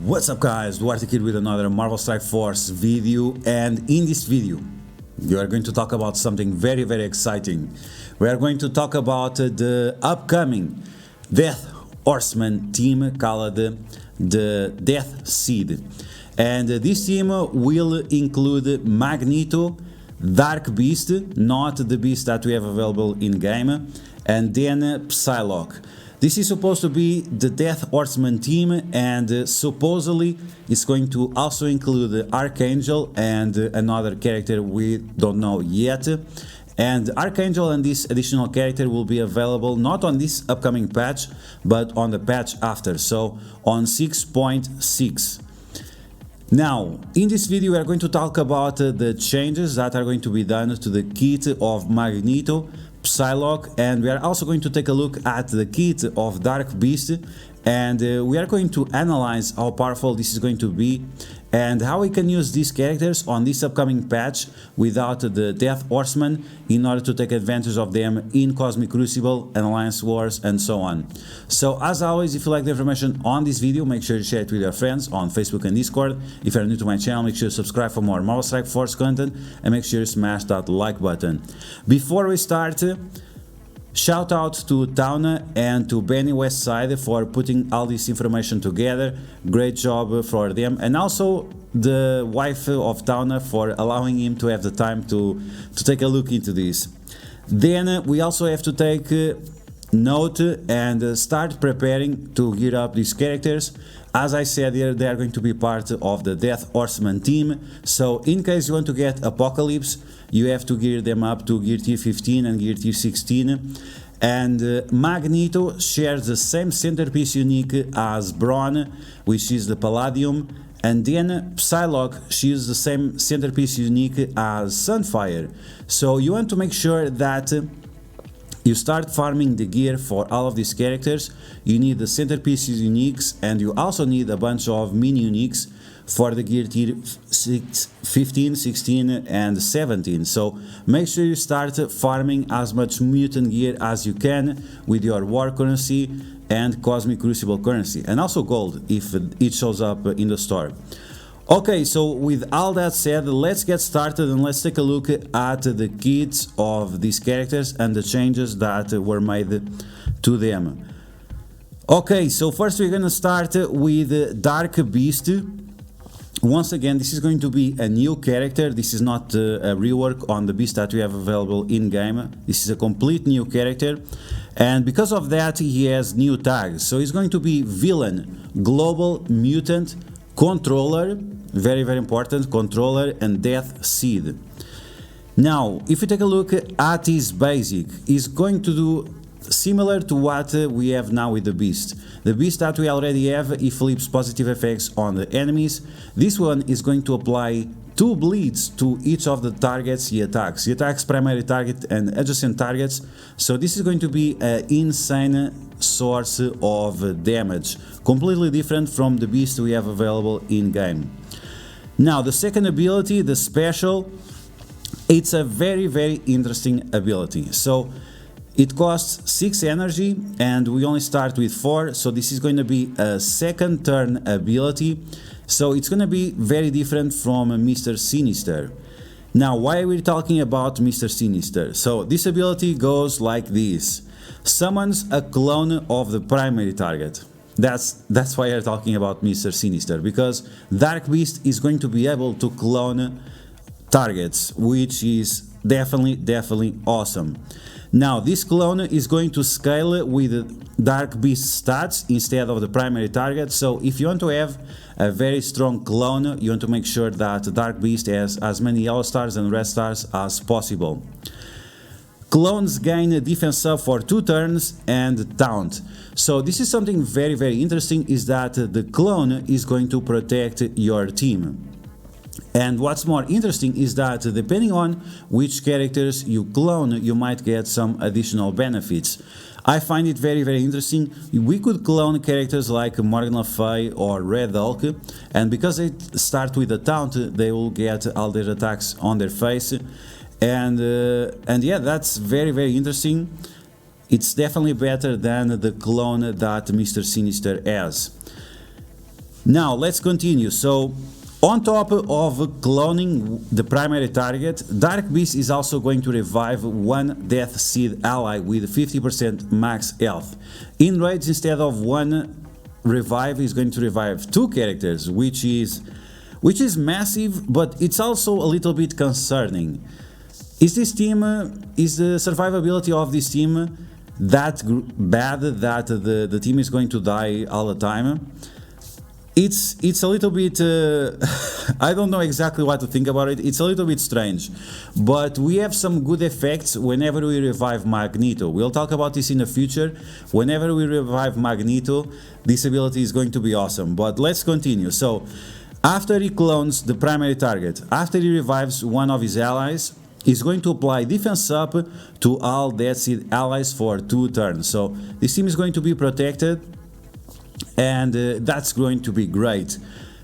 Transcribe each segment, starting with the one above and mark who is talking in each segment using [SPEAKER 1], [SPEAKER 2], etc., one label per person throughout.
[SPEAKER 1] What's up guys, DuArktik with another Marvel Strike Force video, and in this video we are going to talk about something very exciting. We are going to talk about the upcoming Death Horsemen team called the Death Seed, and this team will include Magneto, Dark Beast, not the beast that we have available in game, and then Psylocke. This is supposed to be the Death Horseman team, and supposedly it's going to also include Archangel and another character we don't know yet. And Archangel and this additional character will be available not on this upcoming patch, but on the patch after, so on 6.6. Now, in this video we are going to talk about the changes that are going to be done to the kit of Magneto, Psylocke, and we are also going to take a look at the kit of Dark Beast, and we are going to analyze how powerful this is going to be and how we can use these characters on this upcoming patch without the Death Horseman in order to take advantage of them in Cosmic Crucible and Alliance Wars and so on. So as always, if you like the information on this video, make sure you share it with your friends on Facebook and Discord. If you are new to my channel, make sure you subscribe for more Marvel Strike Force content, and make sure you smash that like button. Before we start, shout out to Tauna and to Benny Westside for putting all this information together. Great job for them, and also the wife of Tauna for allowing him to have the time to take a look into this. Then we also have to take note and start preparing to gear up these characters. As I said here, they are going to be part of the Death Horseman team, so in case you want to get Apocalypse, you have to gear them up to gear tier 15 and gear tier 16. And Magneto shares the same centerpiece unique as Brawn, which is the Palladium, and then Psylocke, she is the same centerpiece unique as Sunfire. So you want to make sure that you start farming the gear for all of these characters. You need the centerpieces uniques, and you also need a bunch of mini uniques for the gear tier 15, 16 and 17. So make sure you start farming as much mutant gear as you can with your war currency and Cosmic Crucible currency, and also gold if it shows up in the store. Okay, so with all that said, let's get started and let's take a look at the kits of these characters and the changes that were made to them. Okay, so first we're gonna start with Dark Beast. Once again, this is going to be a new character. This is not a rework on the beast that we have available in game. This is a complete new character, and because of that he has new tags. So he's going to be Villain, Global, Mutant, Controller, very important, Controller, and Death Seed. Now if you take a look at his basic, he's going to do similar to what we have now with the beast. The beast that we already have, he flips positive effects on the enemies. This one is going to apply 2 bleeds to each of the targets he attacks. He attacks primary target and adjacent targets, so this is going to be an insane source of damage, completely different from the beast we have available in game. Now the second ability, the special, it's a very interesting ability. So it costs 6 energy and we only start with 4, so this is going to be a second turn ability. So it's going to be very different from Mr. Sinister. Now why are we talking about Mr. Sinister? So this ability goes like this: summons a clone of the primary target. That's why we're talking about Mr. Sinister, because Dark Beast is going to be able to clone targets, which is definitely awesome. Now this clone is going to scale with Dark Beast stats instead of the primary target, so if you want to have a very strong clone, you want to make sure that Dark Beast has as many yellow stars and red stars as possible. Clones gain a defense up for 2 turns and taunt. So this is something very interesting, is that the clone is going to protect your team. And what's more interesting is that depending on which characters you clone, you might get some additional benefits. I find it very interesting. We could clone characters like Morgan Le Fay or Red Hulk, and because they start with a taunt, they will get all their attacks on their face. And yeah, that's very interesting. It's definitely better than the clone that Mr. Sinister has. Now let's continue. So on top of cloning the primary target, Dark Beast is also going to revive one Death Seed ally with 50% max health. In raids, instead of one revive, is going to revive two characters, which is massive, but it's also a little bit concerning. Is this team, is the survivability of this team that bad that the team is going to die all the time? It's a little bit, I don't know exactly what to think about it. It's a little bit strange, but we have some good effects whenever we revive Magneto. We'll talk about this in the future. Whenever we revive Magneto, this ability is going to be awesome. But let's continue. So after he clones the primary target, after he revives one of his allies, he's going to apply defense up to all Death Seed allies for 2 turns. So this team is going to be protected, and that's going to be great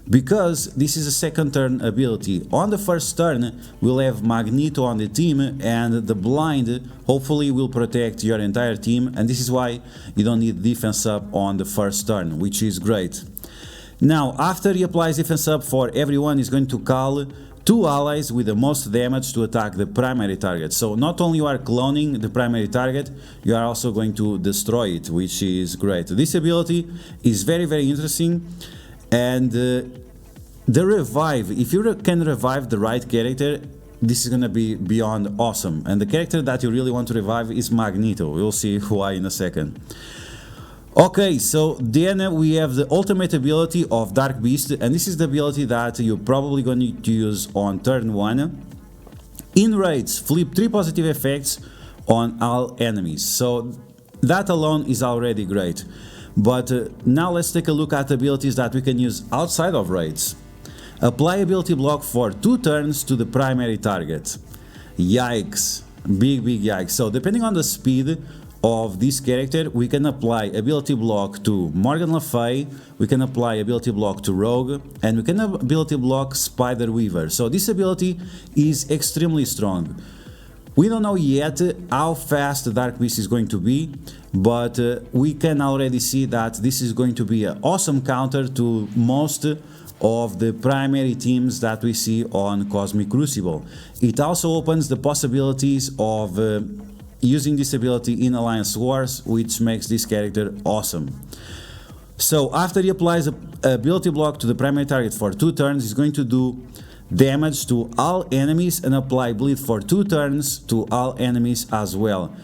[SPEAKER 1] because this is a second turn ability. On the first turn we'll have Magneto on the team, and the blind hopefully will protect your entire team, and this is why you don't need defense up on the first turn, which is great. Now after he applies defense up for everyone, he's going to call 2 allies with the most damage to attack the primary target. So not only you are cloning the primary target, you are also going to destroy it, which is great. This ability is very interesting, and the revive, if you can revive the right character, this is gonna be beyond awesome. And the character that you really want to revive is Magneto. We'll see why in a second. Okay, so then we have the ultimate ability of Dark Beast, and this is the ability that you're probably going to use on turn 1. In raids, flip 3 positive effects on all enemies, so that alone is already great. But now let's take a look at abilities that we can use outside of raids. Apply ability block for 2 turns to the primary target. Yikes, big yikes. So depending on the speed of this character, we can apply ability block to Morgan Le Fay, we can apply ability block to Rogue, and we can ability block Spider Weaver. So this ability is extremely strong. We don't know yet how fast the Dark Beast is going to be, but we can already see that this is going to be an awesome counter to most of the primary teams that we see on Cosmic Crucible. It also opens the possibilities of using this ability in Alliance Wars, which makes this character awesome. So after he applies a ability block to the primary target for 2 turns, he's going to do damage to all enemies and apply bleed for 2 turns to all enemies as well.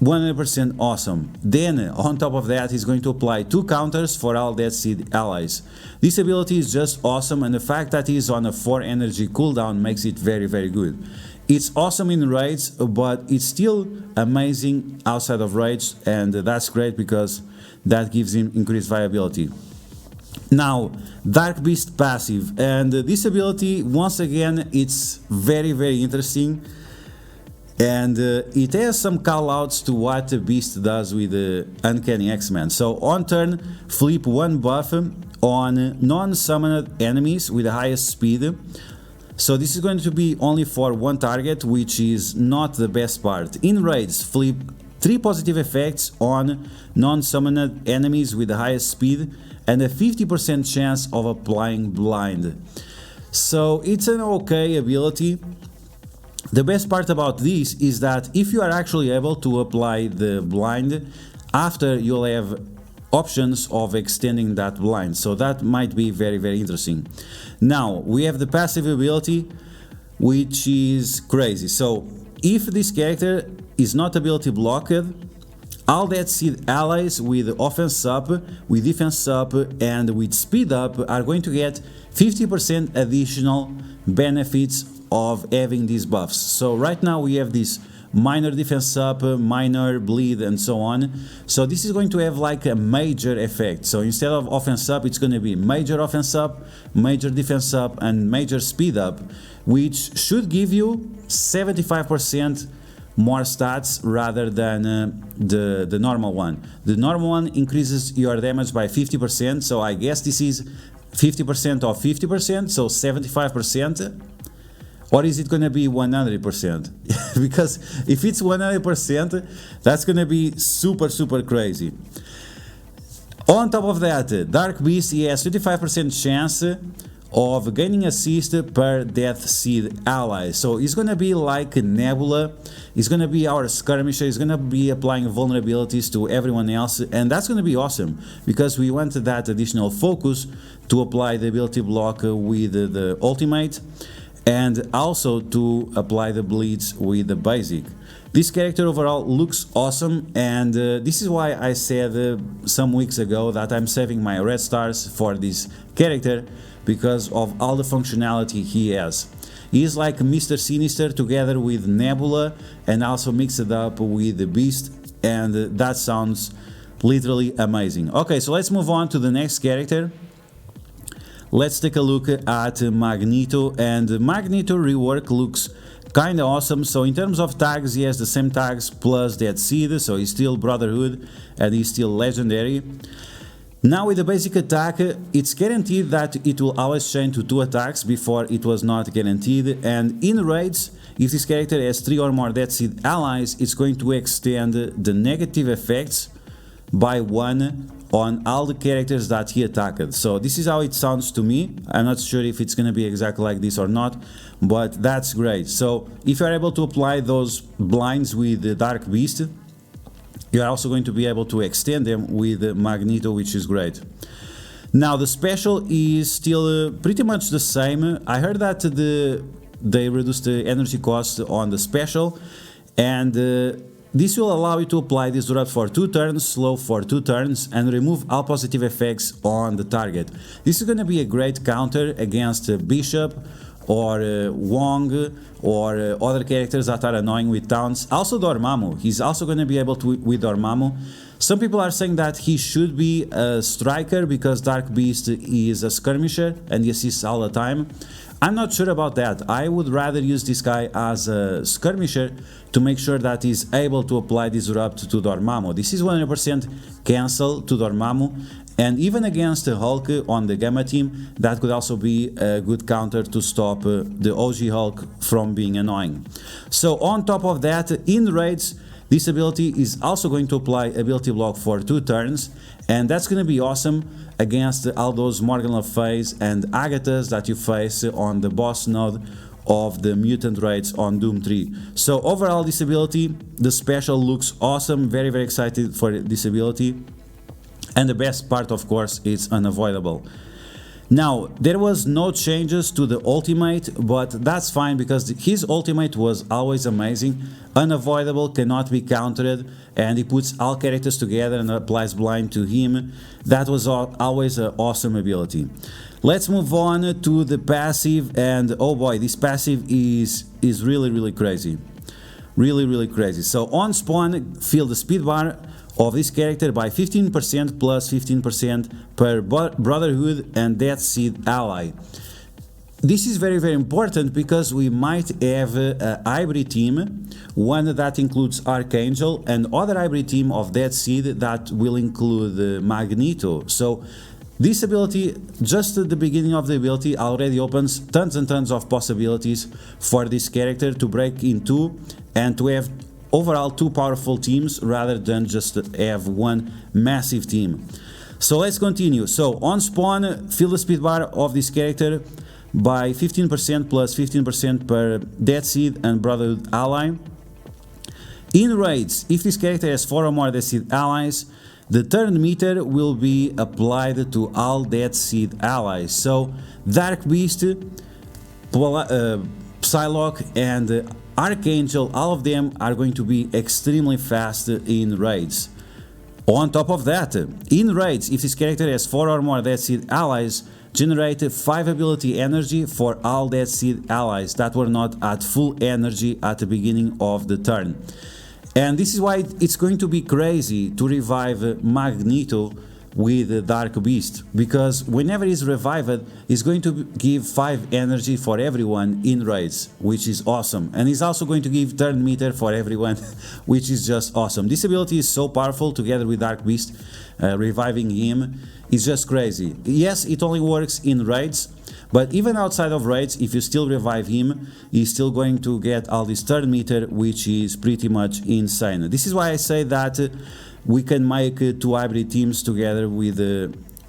[SPEAKER 1] 100% awesome. Then on top of that, he's going to apply 2 counters for all Death Seed allies. This ability is just awesome, and the fact that he's on a 4 energy cooldown makes it very good. It's awesome in raids, but it's still amazing outside of raids, and that's great because that gives him increased viability. Now, Dark Beast passive, and this ability, once again, it's very interesting, and it has some callouts to what the Beast does with the Uncanny X-Men. So on turn, flip 1 buff on non-summoned enemies with the highest speed. So this is going to be only for 1 target, which is not the best part. In raids, flip 3 positive effects on non-summoned enemies with the highest speed and a 50% chance of applying blind. So it's an okay ability. The best part about this is that if you are actually able to apply the blind, after you'll have options of extending that blind, so that might be very interesting. Now we have the passive ability, which is crazy. So if this character is not ability blocked, all Death Seed allies with offense up, with defense up, and with speed up are going to get 50% additional benefits of having these buffs. So right now we have this minor defense up, minor bleed, and so on. So this is going to have like a major effect. So instead of offense up, it's going to be major offense up, major defense up, and major speed up, which should give you 75% more stats rather than the normal one. The normal one increases your damage by 50%, so I guess this is 50% of 50%, so 75%. Or is it going to be 100%? Because if it's 100%, that's going to be super crazy. On top of that, Dark Beast, he has 55% chance of gaining assist per Death Seed ally. So he's gonna be like Nebula, he's gonna be our skirmisher, he's gonna be applying vulnerabilities to everyone else, and that's gonna be awesome because we wanted that additional focus to apply the ability block with the ultimate and also to apply the bleeds with the basic. This character overall looks awesome, and this is why I said some weeks ago that I'm saving my red stars for this character because of all the functionality he has. He is like Mr. Sinister together with Nebula and also mix it up with the Beast, and that sounds literally amazing. Okay, so let's move on to the next character. Let's take a look at Magneto, and Magneto rework looks kinda awesome. So in terms of tags, he has the same tags plus Dead Seed, so he's still Brotherhood and he's still legendary. Now with the basic attack, it's guaranteed that it will always chain to 2 attacks. Before it was not guaranteed, and in raids, if this character has 3 or more Dead Seed allies, it's going to extend the negative effects by 1 on all the characters that he attacked. So this is how it sounds to me. I'm not sure if it's gonna be exactly like this or not, but that's great. So if you're able to apply those blinds with the Dark Beast, you're also going to be able to extend them with Magneto, which is great. Now the special is still pretty much the same. I heard that they reduced the energy cost on the special, and this will allow you to apply this disrupt for 2 turns, slow for 2 turns, and remove all positive effects on the target. This is going to be a great counter against Bishop or Wong or other characters that are annoying with taunts. Also Dormammu, he's also going to be able to with Dormammu. Some people are saying that he should be a striker because Dark Beast is a skirmisher and he assists all the time. I'm not sure about that. I would rather use this guy as a skirmisher to make sure that he's able to apply Disrupt to Dormammu. This is 100% cancel to Dormammu, and even against the Hulk on the Gamma team, that could also be a good counter to stop the OG Hulk from being annoying. So on top of that, in raids, this ability is also going to apply ability block for 2 turns, and that's going to be awesome against all those Morgan Le Fays and Agathas that you face on the boss node of the mutant raids on Doom 3. So overall, this ability, the special looks awesome. Very excited for this ability, and the best part, of course, is unavoidable. Now, there was no changes to the ultimate, but that's fine because his ultimate was always amazing. Unavoidable, cannot be countered, and he puts all characters together and applies blind to him. That was always an awesome ability. Let's move on to the passive, and oh boy, this passive is really crazy. Really crazy. So on spawn, fill the speed bar of this character by 15% plus 15% per Brotherhood and Death Seed ally. This is very important because we might have a hybrid team, one that includes Archangel, and other hybrid team of Death Seed that will include Magneto. So this ability, just at the beginning of the ability, already opens tons and tons of possibilities for this character to break into and to have overall 2 powerful teams rather than just have one massive team. So let's continue. So on spawn, fill the speed bar of this character by 15% plus 15% per Death Seed and Brotherhood ally. In raids, if this character has 4 or more Death Seed allies, the turn meter will be applied to all Death Seed allies. So Dark Beast, Psylocke and Archangel, all of them are going to be extremely fast in raids. On top of that, in raids, if this character has 4 or more Death Seed allies, generate 5 ability energy for all Death Seed allies that were not at full energy at the beginning of the turn. And this is why it's going to be crazy to revive Magneto with Dark Beast, because whenever he's revived, he's going to give 5 energy for everyone in raids, which is awesome. And he's also going to give turn meter for everyone, which is just awesome. This ability is so powerful together with Dark Beast. Reviving him is just crazy. Yes, it only works in raids, But even outside of raids, if you still revive him, he's still going to get all this turn meter, which is pretty much insane. This is why I say that we can make two hybrid teams together with...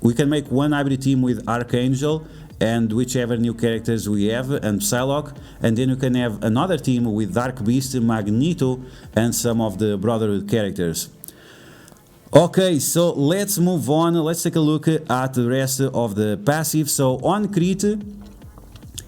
[SPEAKER 1] we can make one hybrid team with Archangel and whichever new characters we have, and Psylocke, and then you can have another team with Dark Beast, Magneto, and some of the Brotherhood characters. Okay, so let's move on, let's take a look at the rest of the passive. So on crit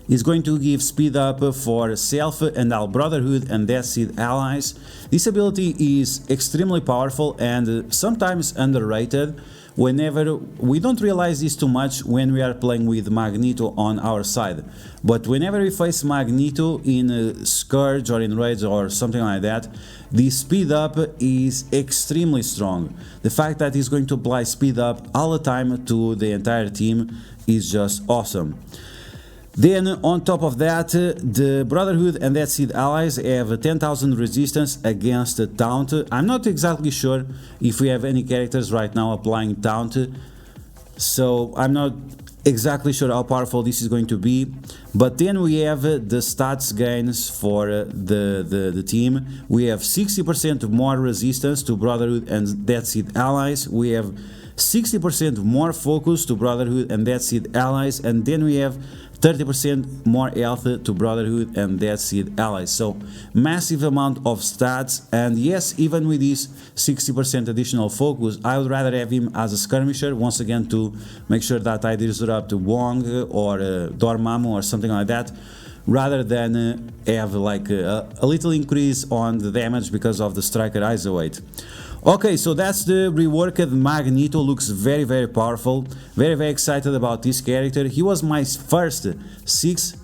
[SPEAKER 1] is going to give speed up for Self and all Brotherhood and Death Seed allies. This ability is extremely powerful and sometimes underrated. Whenever we don't realize this too much when we are playing with Magneto on our side, but whenever we face Magneto in a Scourge or in Raids or something like that, the speed up is extremely strong. The fact that he's going to apply speed up all the time to the entire team is just awesome. Then on top of that, the Brotherhood and Death Seed allies have 10,000 resistance against the taunt. I'm not exactly sure if we have any characters right now applying taunt, so I'm not exactly sure how powerful this is going to be. But then we have the stats gains for the team. We have 60% more resistance to Brotherhood and Death Seed allies. We have 60% more focus to Brotherhood and Death Seed allies, and then we have 30% more health to Brotherhood and Death Seed allies. So massive amount of stats, and yes, even with this 60% additional focus, I would rather have him as a skirmisher, once again to make sure that I disrupt Wong or Dormammu or something like that, rather than have like a little increase on the damage because of the Striker ISO weight. Okay, so that's the reworked Magneto. Looks very powerful. Very excited about this character. He was my first six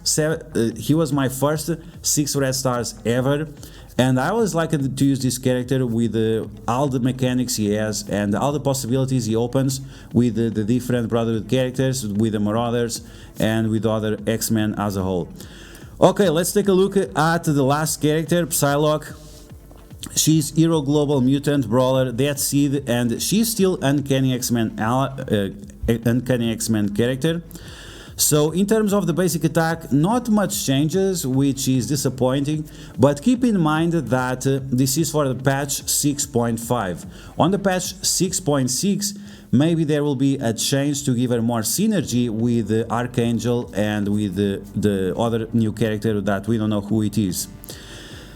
[SPEAKER 1] red stars ever, and I always like to use this character with all the mechanics he has and all the possibilities he opens with the different Brotherhood characters, with the Marauders, and with other X-Men as a whole. Okay, let's take a look at the last character, Psylocke. She's Hero Global Mutant Brawler, Death Seed, and she's still Uncanny X-Men character. So in terms of the basic attack, not much changes, which is disappointing, but keep in mind that this is for the patch 6.5. On the patch 6.6, maybe there will be a change to give her more synergy with the Archangel and with the other new character that we don't know who it is.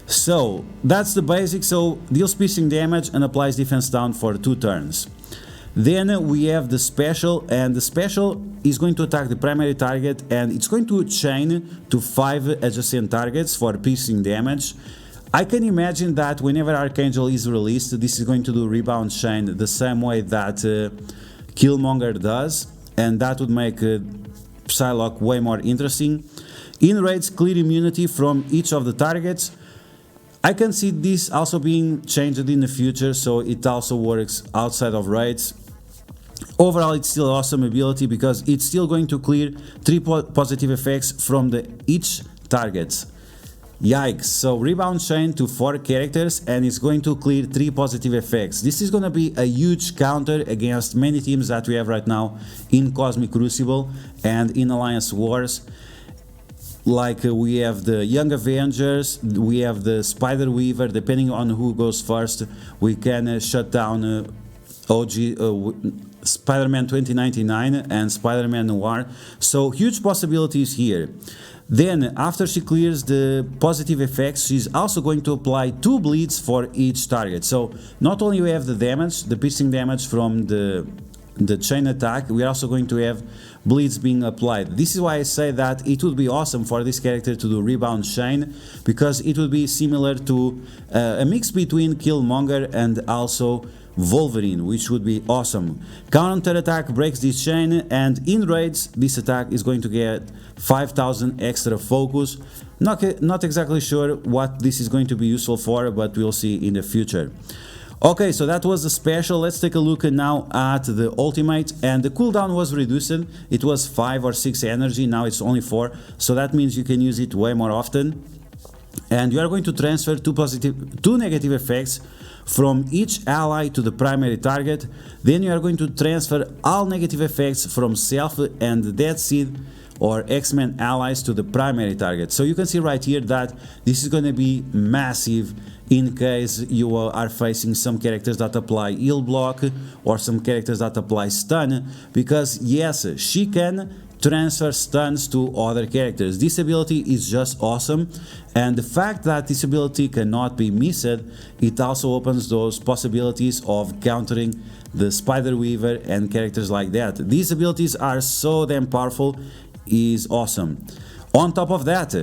[SPEAKER 1] So that's the basic. So deals piercing damage and applies defense down for 2 turns. Then we have the special, and the special is going to attack the primary target, and it's going to chain to 5 adjacent targets for piercing damage. I can imagine that whenever Archangel is released, this is going to do rebound chain the same way that Killmonger does, and that would make Psylocke way more interesting. In raids, clear immunity from each of the targets. I can see this also being changed in the future, so it also works outside of raids. Overall, it's still an awesome ability because it's still going to clear 3 positive effects from each target. Yikes! So rebound chain to 4 characters, and it's going to clear 3 positive effects. This is going to be a huge counter against many teams that we have right now in Cosmic Crucible and in Alliance Wars. Like we have the Young Avengers, we have the Spider Weaver. Depending on who goes first, we can shut down Spider-Man 2099 and Spider-Man Noir. So huge possibilities here. Then after she clears the positive effects, she's also going to apply 2 bleeds for each target. So not only we have the damage, the piercing damage from the chain attack, we are also going to have bleeds being applied. This is why I say that it would be awesome for this character to do rebound chain, because it would be similar to a mix between Killmonger and also Wolverine, which would be awesome. Counter attack breaks this chain, and in raids this attack is going to get 5,000 extra focus. Not exactly sure what this is going to be useful for, but we'll see in the future. Okay, so that was the special. Let's take a look now at the ultimate, and the cooldown was reduced. It was 5 or 6 energy, now it's only 4, so that means you can use it way more often. And you are going to transfer 2 negative effects from each ally to the primary target. Then you are going to transfer all negative effects from Self and Death Seed or X-Men allies to the primary target. So you can see right here that this is going to be massive in case you are facing some characters that apply heal block or some characters that apply stun, because yes, she can transfer stuns to other characters. This ability is just awesome, and the fact that this ability cannot be missed, it also opens those possibilities of countering the Spider Weaver and characters like that. These abilities are so damn powerful, is awesome. On top of that,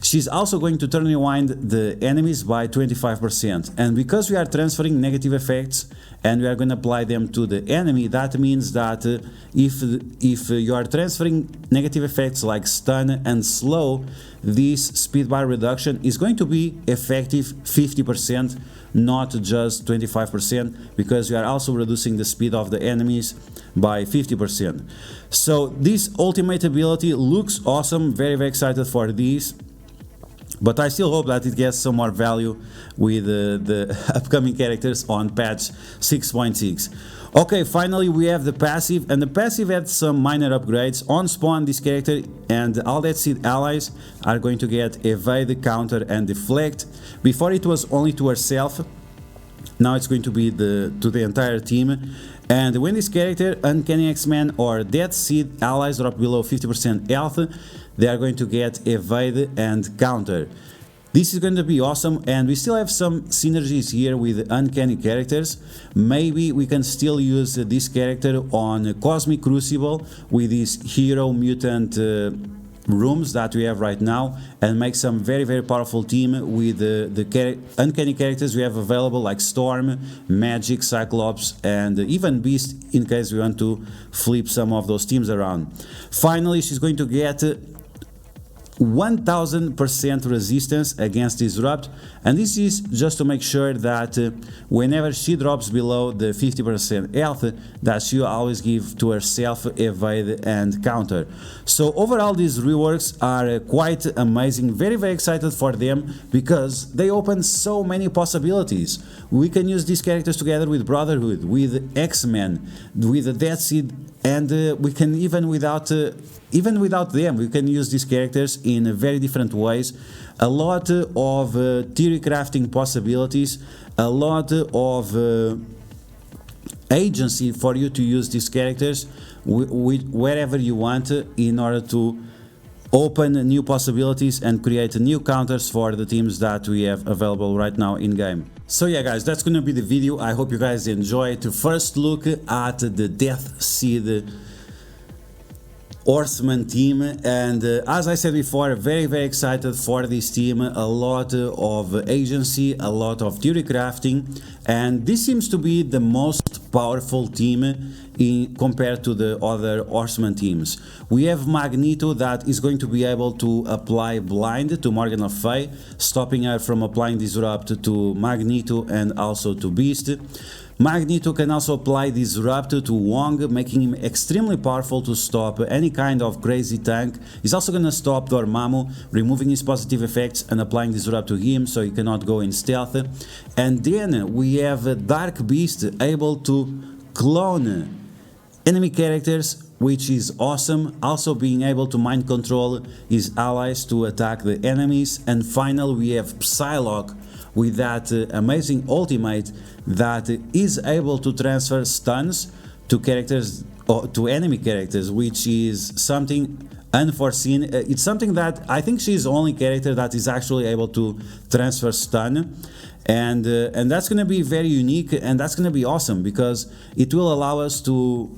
[SPEAKER 1] she's also going to turn rewind the enemies by 25%, and because we are transferring negative effects and we are going to apply them to the enemy, that means that if you are transferring negative effects like stun and slow, this speed bar reduction is going to be effective 50%, not just 25%, because we are also reducing the speed of the enemies by 50%. So this ultimate ability looks awesome, very excited for this. But I still hope that it gets some more value with the upcoming characters on patch 6.6. Okay, finally we have the passive, and the passive had some minor upgrades. On spawn, this character and all that seed allies are going to get evade, counter and deflect. Before it was only to herself, now it's going to be to the entire team. And when this character, Uncanny X-Men or Dead Seed allies drop below 50% health, they are going to get evade and counter. This is going to be awesome, and we still have some synergies here with uncanny characters. Maybe we can still use this character on Cosmic Crucible with these hero mutant rooms that we have right now, and make some very powerful team with the uncanny characters we have available, like Storm, Magic, Cyclops and even Beast, in case we want to flip some of those teams around. Finally, she's going to get 1000% resistance against Disrupt, and this is just to make sure that whenever she drops below the 50% health, that she always give to herself evade and counter. So overall, these reworks are quite amazing, very excited for them, because they open so many possibilities. We can use these characters together with Brotherhood, with X-Men, with the Dead Seed, and we can even without them, we can use these characters in very different ways. A lot of theory crafting possibilities, a lot of agency for you to use these characters wherever you want, in order to open new possibilities and create new counters for the teams that we have available right now in game. So yeah guys, that's gonna be the video. I hope you guys enjoyed to first look at the Death Seed Horsemen team, and as I said before, very excited for this team. A lot of agency, a lot of theory crafting, and this seems to be the most powerful team compared to the other Horsemen teams. We have Magneto that is going to be able to apply blind to Morgan Le Fay, stopping her from applying Disrupt to Magneto and also to Beast. Magneto can also apply Disrupt to Wong, making him extremely powerful to stop any kind of crazy tank. He's also gonna stop Dormammu, removing his positive effects and applying Disrupt to him so he cannot go in stealth. And then we have Dark Beast able to clone enemy characters, which is awesome, also being able to mind control his allies to attack the enemies. And finally we have Psylocke with that amazing ultimate that is able to transfer stuns to characters, or to enemy characters, which is something unforeseen. It's something that I think she's the only character that is actually able to transfer stun, and that's gonna be very unique, and that's gonna be awesome, because it will allow us to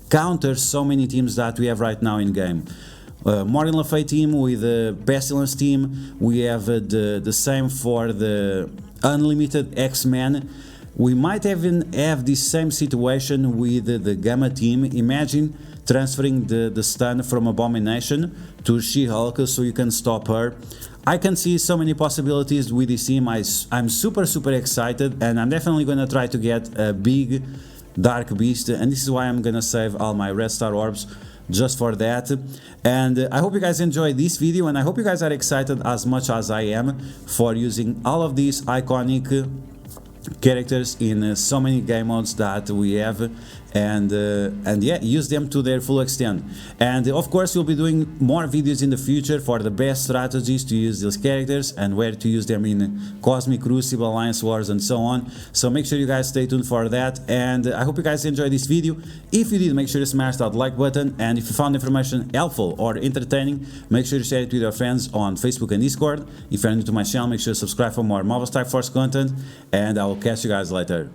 [SPEAKER 1] counter so many teams that we have right now in game. Morgan Le Fay team with the Pestilence team, we have the same for the Unlimited X-Men. We might even have the same situation with the Gamma team. Imagine transferring the stun from Abomination to She-Hulk so you can stop her. I can see so many possibilities with this team. I'm super excited, and I'm definitely gonna try to get a big Dark Beast, and this is why I'm gonna save all my Red Star Orbs just for that. And I hope you guys enjoyed this video, and I hope you guys are excited as much as I am for using all of these iconic characters in so many game modes that we have, and yeah, use them to their full extent. And of course we'll be doing more videos in the future for the best strategies to use these characters and where to use them in Cosmic, Crucible, Alliance Wars and so on. So make sure you guys stay tuned for that, and I hope you guys enjoyed this video. If you did, make sure to smash that like button, and if you found the information helpful or entertaining, make sure to share it with your friends on Facebook and Discord. If you're new to my channel, make sure to subscribe for more Marvel Strike Force content, and I will catch you guys later.